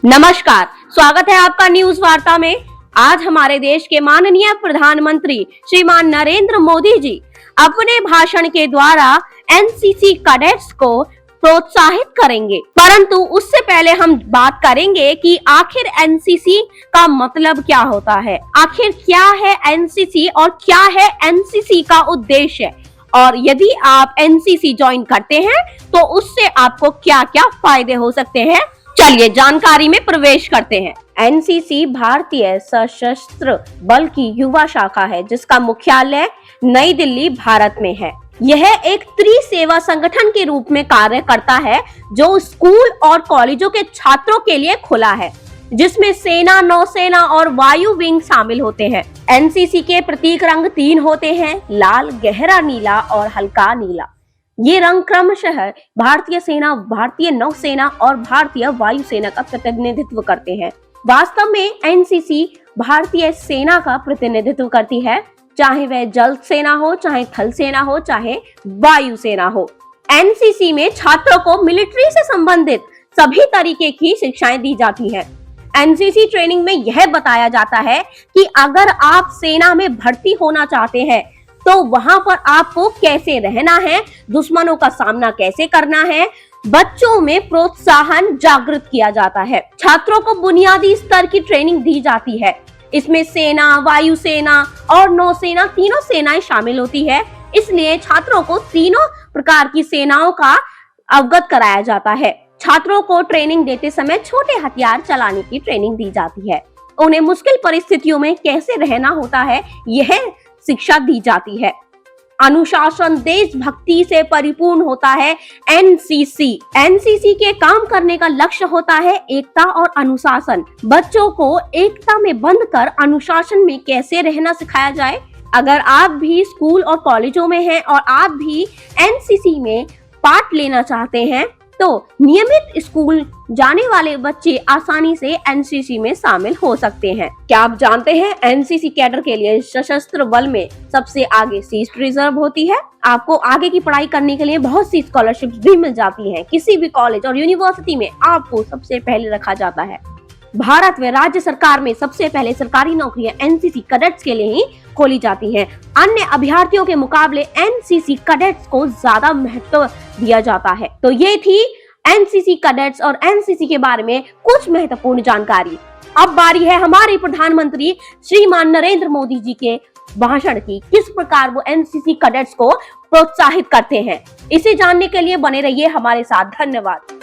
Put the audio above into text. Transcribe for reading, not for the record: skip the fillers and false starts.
नमस्कार, स्वागत है आपका न्यूज वार्ता में। आज हमारे देश के माननीय प्रधानमंत्री श्रीमान नरेंद्र मोदी जी अपने भाषण के द्वारा एनसीसी कैडेट्स को प्रोत्साहित करेंगे, परंतु उससे पहले हम बात करेंगे कि आखिर एनसीसी का मतलब क्या होता है, आखिर क्या है एनसीसी और क्या है एनसीसी का उद्देश्य, और यदि आप एनसीसी ज्वाइन करते हैं तो उससे आपको क्या क्या फायदे हो सकते हैं। चलिए जानकारी में प्रवेश करते हैं। एनसीसी भारतीय सशस्त्र बल की युवा शाखा है जिसका मुख्यालय नई दिल्ली भारत में है। यह एक त्रिसेवा संगठन के रूप में कार्य करता है जो स्कूल और कॉलेजों के छात्रों के लिए खुला है, जिसमें सेना, नौसेना और वायु विंग शामिल होते हैं। एनसीसी के प्रतीक रंग 3 होते हैं, लाल, गहरा नीला और हल्का नीला। ये रंग क्रमशः भारतीय सेना, भारतीय नौसेना और भारतीय वायुसेना का प्रतिनिधित्व करते हैं। वास्तव में एनसीसी भारतीय सेना का प्रतिनिधित्व करती है, चाहे वह जल सेना हो, चाहे थल सेना हो, चाहे वायु सेना हो। एनसीसी में छात्रों को मिलिट्री से संबंधित सभी तरीके की शिक्षाएं दी जाती हैं। एनसीसी ट्रेनिंग में यह बताया जाता है कि अगर आप सेना में भर्ती होना चाहते हैं तो वहां पर आपको कैसे रहना है, दुश्मनों का सामना कैसे करना है। बच्चों में प्रोत्साहन जागृत किया जाता है। छात्रों को बुनियादी स्तर की ट्रेनिंग दी जाती है। इसमें सेना, वायुसेना और नौसेना तीनों सेनाएं शामिल होती है, इसलिए छात्रों को तीनों प्रकार की सेनाओं का अवगत कराया जाता है। छात्रों को ट्रेनिंग देते समय छोटे हथियार चलाने की ट्रेनिंग दी जाती है। उन्हें मुश्किल परिस्थितियों में कैसे रहना होता है, यह शिक्षा दी जाती है। अनुशासन, देशभक्ति से परिपूर्ण होता है एनसीसी। एनसीसी के काम करने का लक्ष्य होता है एकता और अनुशासन। बच्चों को एकता में बंध कर अनुशासन में कैसे रहना सिखाया जाए। अगर आप भी स्कूल और कॉलेजों में हैं और आप भी एनसीसी में पार्ट लेना चाहते हैं तो नियमित स्कूल जाने वाले बच्चे आसानी से एनसीसी में शामिल हो सकते हैं। क्या आप जानते हैं एनसीसी कैडर के लिए सशस्त्र बल में सबसे आगे सीट रिजर्व होती है। आपको आगे की पढ़ाई करने के लिए बहुत सी स्कॉलरशिप्स भी मिल जाती हैं। किसी भी कॉलेज और यूनिवर्सिटी में आपको सबसे पहले रखा जाता है। भारत व राज्य सरकार में सबसे पहले सरकारी नौकरियां एनसीसी कैडेट्स के लिए ही खोली जाती हैं। अन्य अभ्यर्थियों के मुकाबले एनसीसी कैडेट्स को ज्यादा महत्व दिया जाता है। तो ये थी एनसीसी कैडेट्स और एनसीसी के बारे में कुछ महत्वपूर्ण जानकारी। अब बारी है हमारे प्रधानमंत्री श्रीमान नरेंद्र मोदी जी के भाषण की, किस प्रकार वो एनसीसी कैडेट्स को प्रोत्साहित करते हैं। इसे जानने के लिए बने रहिए हमारे साथ। धन्यवाद।